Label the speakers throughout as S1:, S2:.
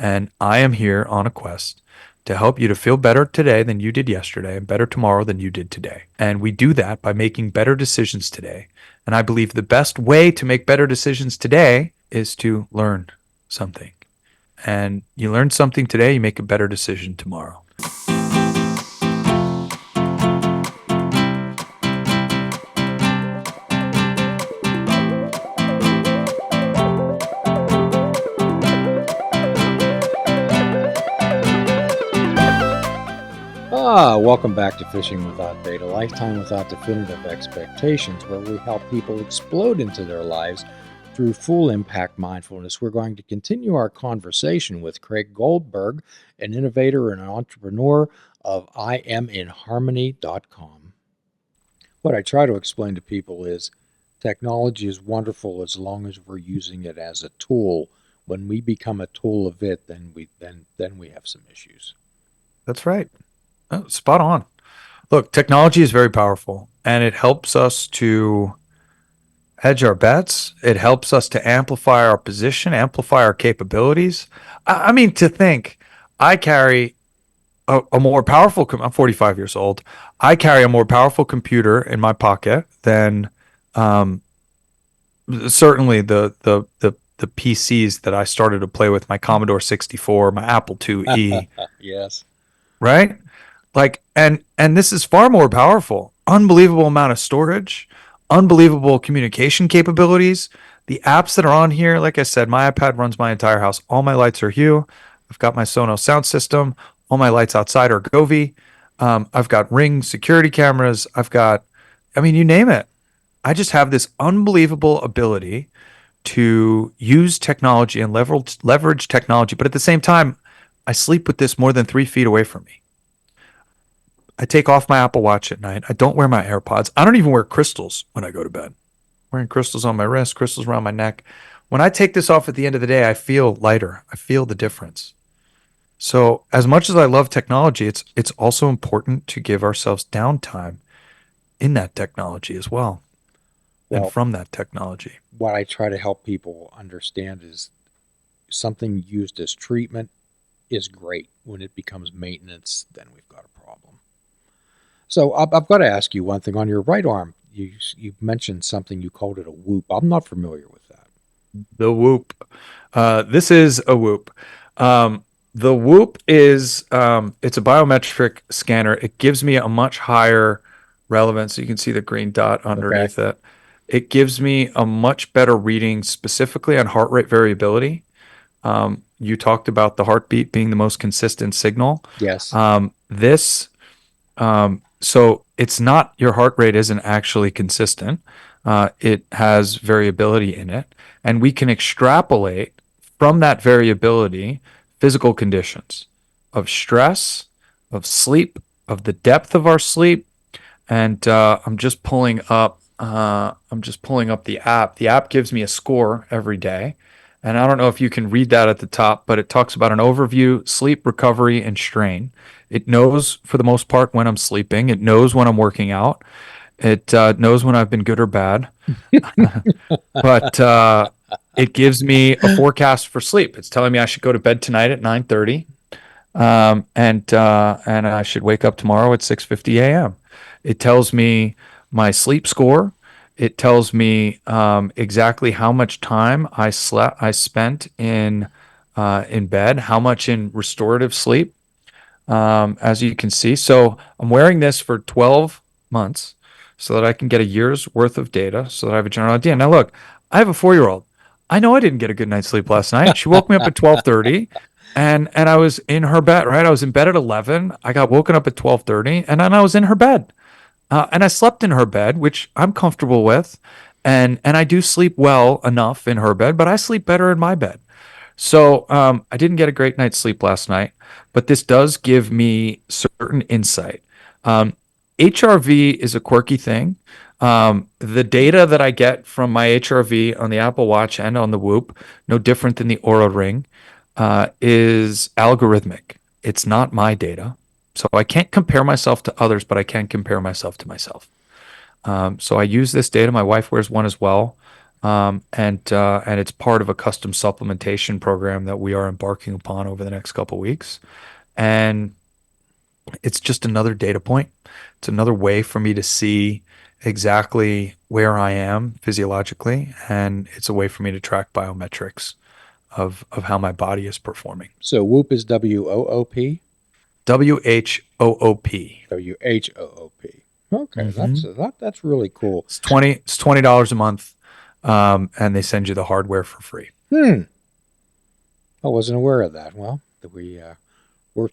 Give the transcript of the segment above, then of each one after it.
S1: And I am here on a quest to help you to feel better today than you did yesterday and better tomorrow than you did today. And we do that by making better decisions today. And I believe the best way to make better decisions today is to learn something. And you learn something today, you make a better decision tomorrow.
S2: Welcome back to Fishing Without Bait, a lifetime without definitive expectations, where we help people explode into their lives through full impact mindfulness. We're going to continue our conversation with Craig Goldberg, an innovator and an entrepreneur of InHarmony.com. What I try to explain to people is technology is wonderful as long as we're using it as a tool. When we become a tool of it, then we have some issues.
S1: That's right. Oh, spot on. Look, technology is very powerful and it helps us to hedge our bets. It helps us to amplify our position, amplify our capabilities. I mean, to think I carry a more powerful, I'm 45 years old. I carry a more powerful computer in my pocket than certainly the PCs that I started to play with, my Commodore 64, my Apple IIe,
S2: Yes.
S1: right? Like, and this is far more powerful. Unbelievable amount of storage, unbelievable communication capabilities. The apps that are on here, like I said, my iPad runs my entire house. All my lights are Hue. I've got my Sonos sound system. All my lights outside are Govee. I've got Ring security cameras. I mean, you name it. I just have this unbelievable ability to use technology and leverage technology. But at the same time, I sleep with this more than 3 feet away from me. I take off my Apple Watch at night. I don't wear my AirPods. I don't even wear crystals when I go to bed. I'm wearing crystals on my wrist, crystals around my neck. When I take this off at the end of the day, I feel lighter. I feel the difference. So as much as I love technology, it's also important to give ourselves downtime in that technology as well, and
S2: Well,
S1: from that technology.
S2: what I try to help people understand is something used as treatment is great. When it becomes maintenance, then we've got a problem. So I've got to ask you one thing. On your right arm, you mentioned something, you called it a whoop. I'm not familiar with that.
S1: The Whoop. This is a Whoop. The Whoop is it's a biometric scanner. It gives me a much higher relevance. So you can see the green dot
S2: Okay.
S1: underneath it. It gives me a much better reading specifically on heart rate variability. You talked about the heartbeat being the most consistent signal.
S2: Yes.
S1: This so it's not, your heart rate isn't actually consistent. It has variability in it, and we can extrapolate from that variability physical conditions of stress, of sleep, of the depth of our sleep. And I'm just pulling up. I'm just pulling up the app. The app gives me a score every day, and I don't know if you can read that at the top, but it talks about an overview, sleep, recovery, and strain. It knows for the most part when I'm sleeping. It knows when I'm working out. It knows when I've been good or bad. But it gives me a forecast for sleep. It's telling me I should go to bed tonight at 9:30, and I should wake up tomorrow at 6:50 a.m. It tells me my sleep score. It tells me exactly how much time I spent in bed, how much in restorative sleep, as you can see. So I'm wearing this for 12 months so that I can get a year's worth of data so that I have a general idea. Now, look, I have a 4-year-old. I know I didn't get a good night's sleep last night. She woke me up at 12:30 and I was in her bed, right? I was in bed at 11. I got woken up at 12:30 and then I was in her bed. And I slept in her bed, which I'm comfortable with. And I do sleep well enough in her bed, but I sleep better in my bed. So I didn't get a great night's sleep last night, but this does give me certain insight. HRV is a quirky thing. The data that I get from my HRV on the Apple Watch and on the Whoop, no different than the Oura Ring, is algorithmic. It's not my data. So I can't compare myself to others, but I can compare myself to myself. So I use this data. My wife wears one as well. and it's part of a custom supplementation program that we are embarking upon over the next couple weeks. And it's just another data point. It's another way for me to see exactly where I am physiologically, and it's a way for me to track biometrics of how my body is performing.
S2: So Whoop is WOOP?
S1: WHOOP.
S2: WHOOP. Okay,
S1: Mm-hmm.
S2: that's really cool.
S1: It's $20 a month, and they send you the hardware for free.
S2: Hmm. I wasn't aware of that. Well, we're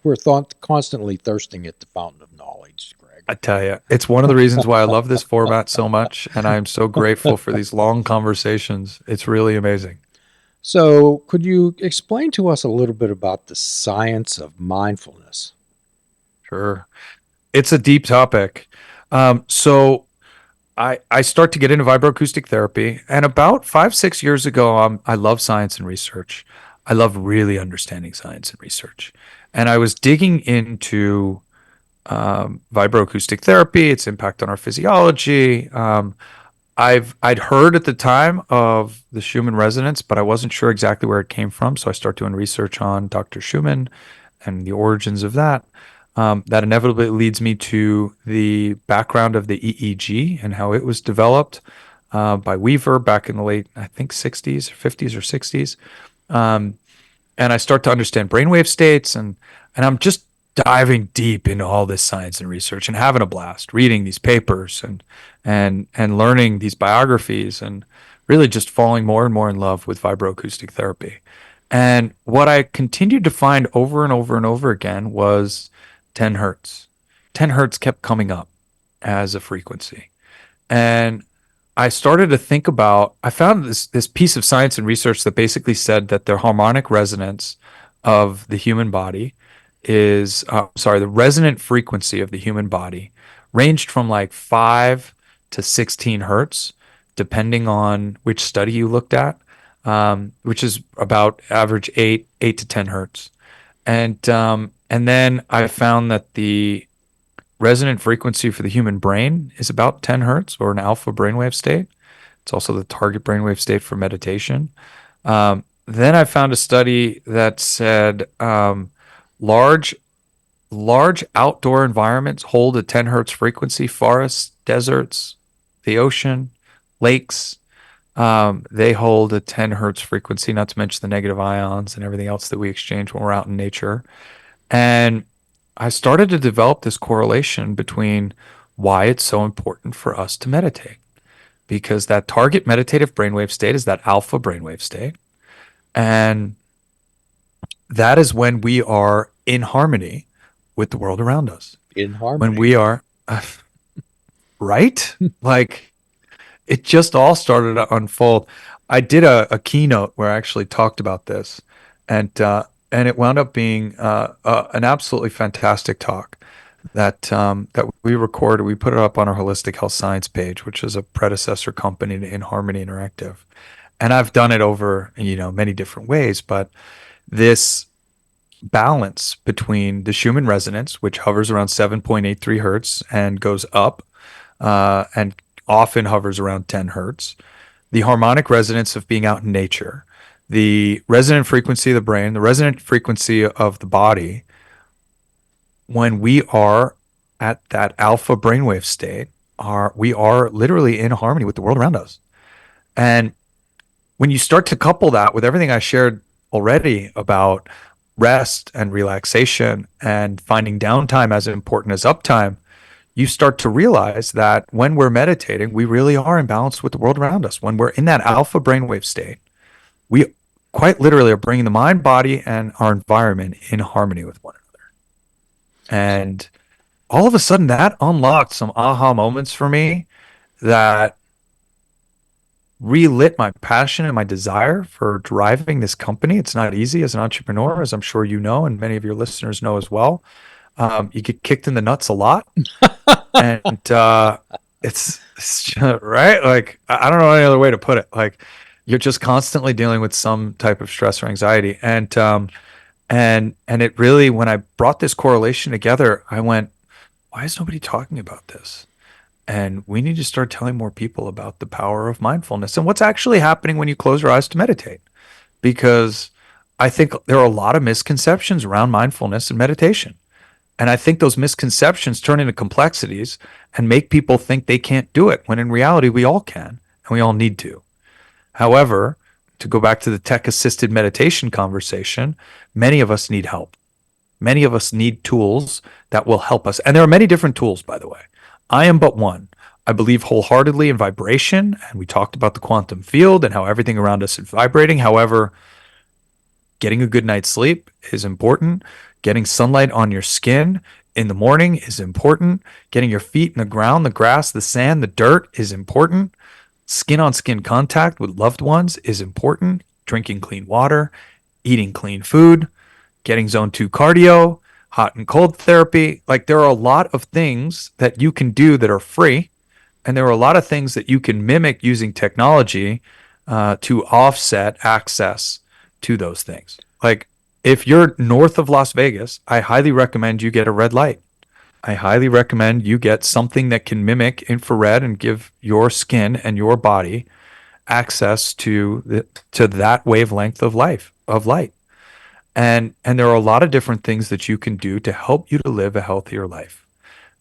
S2: we're constantly thirsting at the fountain of knowledge, Greg.
S1: I tell you, it's one of the reasons why I love this format so much, and I'm so grateful for these long conversations. It's really amazing.
S2: So, could you explain to us a little bit about the science of mindfulness?
S1: Sure. It's a deep topic. So I start to get into vibroacoustic therapy, and about 5, 6 years ago, I love science and research. I love really understanding science and research, and I was digging into vibroacoustic therapy, its impact on our physiology. I'd heard at the time of the Schumann resonance, but I wasn't sure exactly where it came from. So I started doing research on Dr. Schumann and the origins of that. That inevitably leads me to the background of the EEG and how it was developed by Weaver back in the late, I think, 60s, 50s, or 60s. Um, and I start to understand brainwave states, and I'm just diving deep into all this science and research and having a blast reading these papers and learning these biographies and really just falling more and more in love with vibroacoustic therapy. And what I continued to find over and over and over again was 10 hertz. 10 hertz kept coming up as a frequency. And I started to think about, I found this piece of science and research that basically said that the harmonic resonance of the human body is, sorry, the resonant frequency of the human body ranged from like 5 to 16 hertz, depending on which study you looked at, which is about average 8 to 10 hertz. And then I found that the resonant frequency for the human brain is about 10 hertz or an alpha brainwave state. It's also the target brainwave state for meditation. Then I found a study that said large large outdoor environments hold a 10 hertz frequency. Forests, deserts, the ocean, lakes, they hold a 10 hertz frequency, not to mention the negative ions and everything else that we exchange when we're out in nature. And I started to develop this correlation between why it's so important for us to meditate. Because that target meditative brainwave state is that alpha brainwave state. And that is when we are in harmony with the world around us.
S2: In
S1: When
S2: harmony.
S1: we are, right? Like it just all started to unfold. I did a keynote where I actually talked about this, and it wound up being an absolutely fantastic talk that we recorded. We put it up on our holistic health science page, which is a predecessor company to InHarmony Interactive. And I've done it over, many different ways, but this balance between the Schumann resonance, which hovers around 7.83 hertz and goes up, and often hovers around 10 hertz, the harmonic resonance of being out in nature, the resonant frequency of the brain, the resonant frequency of the body, when we are at that alpha brainwave state, we are literally in harmony with the world around us. And when you start to couple that with everything I shared already about rest and relaxation and finding downtime as important as uptime, you start to realize that when we're meditating, we really are in balance with the world around us. When we're in that alpha brainwave state, we quite literally are bringing the mind, body, and our environment in harmony with one another. And all of a sudden, that unlocked some aha moments for me that relit my passion and my desire for driving this company. It's not easy as an entrepreneur, as I'm sure you know, and many of your listeners know as well. You get kicked in the nuts a lot, and it's just, right. Like I don't know any other way to put it. Like you're just constantly dealing with some type of stress or anxiety, and it really, when I brought this correlation together, I went, why is nobody talking about this? And we need to start telling more people about the power of mindfulness and what's actually happening when you close your eyes to meditate. Because I think there are a lot of misconceptions around mindfulness and meditation. And I think those misconceptions turn into complexities and make people think they can't do it when in reality we all can and we all need to. However, to go back to the tech assisted meditation conversation, many of us need help. Many of us need tools that will help us. And there are many different tools, by the way. I am but one. I believe wholeheartedly in vibration, and we talked about the quantum field and how everything around us is vibrating. However, getting a good night's sleep is important. Getting sunlight on your skin in the morning is important. Getting your feet in the ground, the grass, the sand, the dirt is important. Skin on skin contact with loved ones is important. Drinking clean water, eating clean food, getting zone 2 cardio, hot and cold therapy. Like there are a lot of things that you can do that are free. And there are a lot of things that you can mimic using technology to offset access to those things. Like if you're north of Las Vegas, I highly recommend you get a red light. I highly recommend you get something that can mimic infrared and give your skin and your body access to that wavelength of light. And there are a lot of different things that you can do to help you to live a healthier life.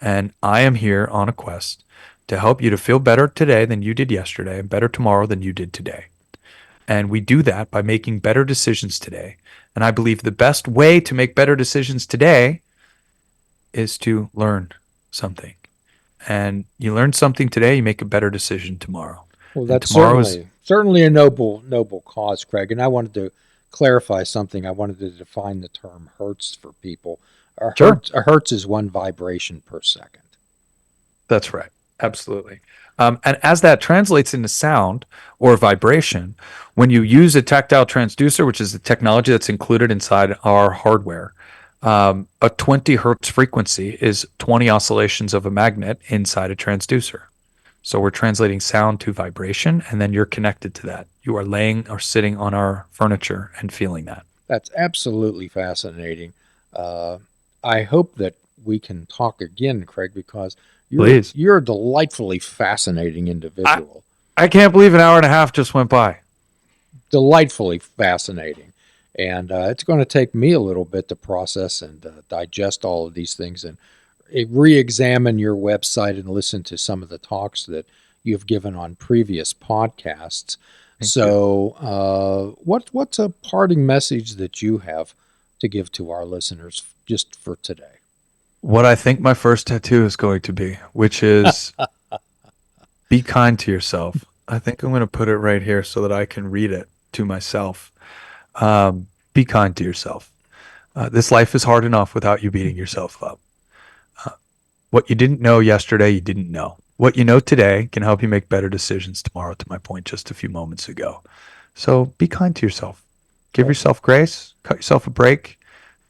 S1: And I am here on a quest to help you to feel better today than you did yesterday and better tomorrow than you did today. And we do that by making better decisions today. And I believe the best way to make better decisions today is to learn something. And you learn something today, you make a better decision tomorrow.
S2: Well,
S1: And
S2: that's
S1: tomorrow is
S2: certainly a noble cause, Craig. And I wanted to clarify something. I wanted to define the term hertz for people.
S1: sure.
S2: A hertz is one vibration per second.
S1: That's right. Absolutely. And as that translates into sound or vibration, when you use a tactile transducer, which is the technology that's included inside our hardware, a 20 hertz frequency is 20 oscillations of a magnet inside a transducer. So we're translating sound to vibration, and then you're connected to that. You are laying or sitting on our furniture and feeling that.
S2: That's absolutely fascinating. Uh, I hope that we can talk again, Craig, because
S1: Please.
S2: you're a delightfully fascinating
S1: I,
S2: individual.
S1: I can't believe an hour and a half just went by.
S2: Delightfully fascinating. And it's going to take me a little bit to process and digest all of these things and re examine your website and listen to some of the talks that you've given on previous podcasts.
S1: Thank you.
S2: So, what's a parting message that you have to give to our listeners just for today?
S1: What I think my first tattoo is going to be, which is be kind to yourself. I think I'm going to put it right here so that I can read it to myself. Be kind to yourself. This life is hard enough without you beating yourself up. Uh, what you didn't know yesterday, you didn't know. What you know today can help you make better decisions tomorrow, to my point just a few moments ago. So be kind to yourself. Give
S2: Well,
S1: yourself grace, cut yourself a break.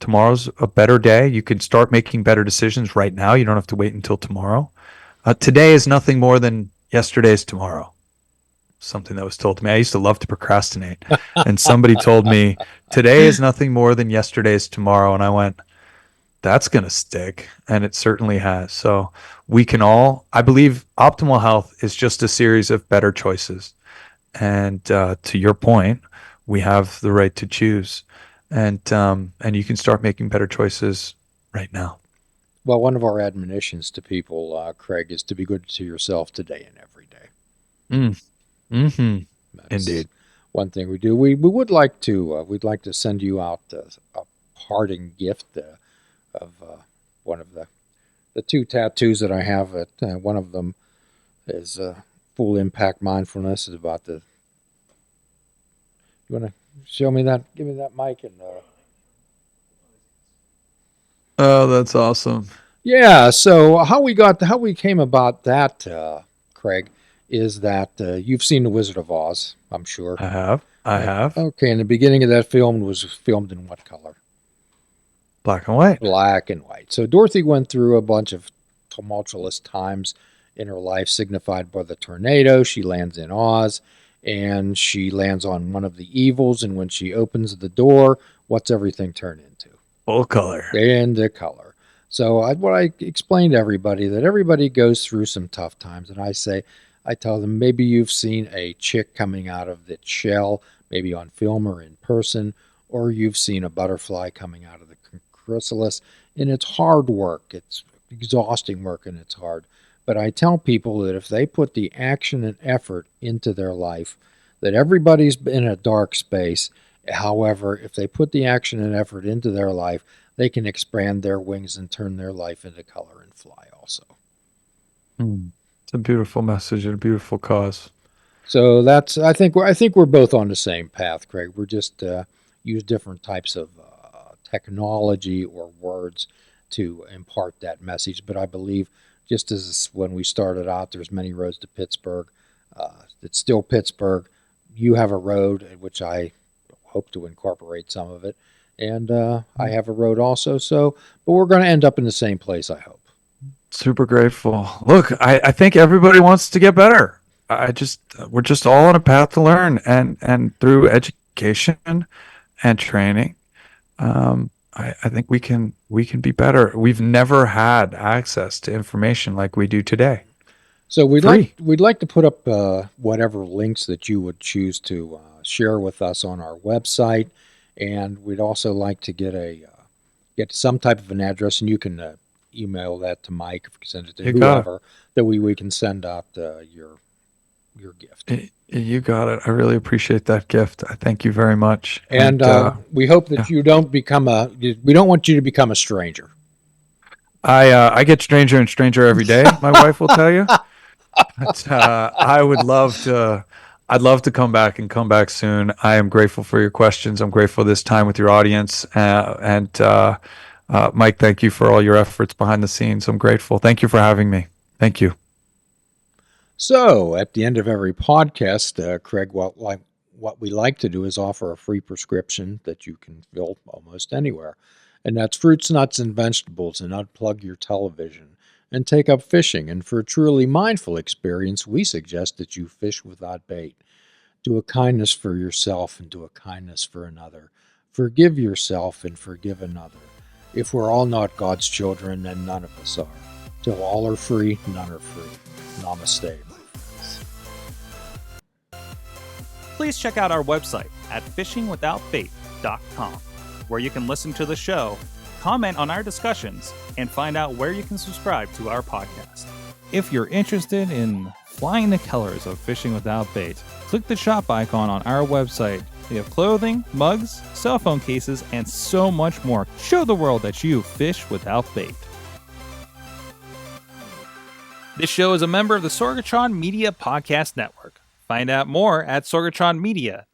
S1: Tomorrow's a better day. You can start making better decisions right now. You don't have to wait until tomorrow. Today is nothing more than yesterday's tomorrow. Something that was told to me. I used to love to procrastinate. And somebody told me, today is nothing more than yesterday's tomorrow. And I went, that's going to stick. And it certainly has. So we can all, I believe optimal health is just a series of better choices. And to your point, we have the right to choose. And you can start making better choices right now.
S2: well, one of our admonitions to people, Craig, is to be good to yourself today and every day.
S1: Mm, mm-hmm.
S2: That's
S1: Indeed.
S2: one thing we do. We would like to we'd like to send you out a parting gift of one of the two tattoos that I have. One of them is full impact mindfulness. Is about the. You want to show me that? Give me that mic and.
S1: Oh, that's awesome.
S2: Yeah. So how we came about that, Craig, is that you've seen The Wizard of Oz, I'm sure.
S1: I have. I have.
S2: Okay, and the beginning of that film was filmed in what color?
S1: Black and white.
S2: Black and white. So Dorothy went through a bunch of tumultuous times in her life, signified by the tornado. She lands in Oz, and she lands on one of the evils. And when she opens the door, what's everything turn into?
S1: Full color.
S2: In the color. So what I explain to everybody that everybody goes through some tough times, and I tell them maybe you've seen a chick coming out of its shell, maybe on film or in person, or you've seen a butterfly coming out of the chrysalis, and it's hard work. It's exhausting work and it's hard. But I tell people that if they put the action and effort into their life, that everybody's in a dark space. However, if they put the action and effort into their life, they can expand their wings and turn their life into color and fly also.
S1: Mm. It's a beautiful message and a beautiful cause.
S2: So that's I think we're both on the same path, Craig. We're just use different types of technology or words to impart that message. But I believe just as when we started out, there's many roads to Pittsburgh. It's still Pittsburgh. You have a road in which I hope to incorporate some of it, and I have a road also. So, but we're going to end up in the same place, I hope.
S1: Super grateful. Look, I think everybody wants to get better. I just we're just all on a path to learn, and through education and training, I think we can be better. We've never had access to information like we do today.
S2: So
S1: Free.
S2: we'd like to put up whatever links that you would choose to share with us on our website, and we'd also like to get some type of an address, and you can email that to Mike, if you send it to
S1: You got it.
S2: whoever, that we can send out your gift.
S1: You got it. I really appreciate that gift. I thank you very much.
S2: And we hope that
S1: Yeah,
S2: you don't become a. We don't want you to become a stranger.
S1: I get stranger and stranger every day. My wife will tell you. But I would love to. I'd love to come back and come back soon. I am grateful for your questions. I'm grateful this time with your audience. Mike, thank you for all your efforts behind the scenes. I'm grateful. Thank you for having me. Thank you.
S2: So, at the end of every podcast, Craig, what we like to do is offer a free prescription that you can fill almost anywhere. And that's fruits, nuts, and vegetables, and unplug your television and take up fishing. And for a truly mindful experience, we suggest that you fish without bait. Do a kindness for yourself and do a kindness for another. Forgive yourself and forgive another. If we're all not God's children, then none of us are. Till all are free, none are free. Namaste.
S3: Please check out our website at fishingwithoutbait.com, where you can listen to the show, comment on our discussions, and find out where you can subscribe to our podcast. If you're interested in flying the colors of fishing without bait, click the shop icon on our website. We have clothing, mugs, cell phone cases, and so much more. Show the world that you fish without bait. This show is a member of the Sorgatron Media Podcast Network. Find out more at sorgatronmedia.com.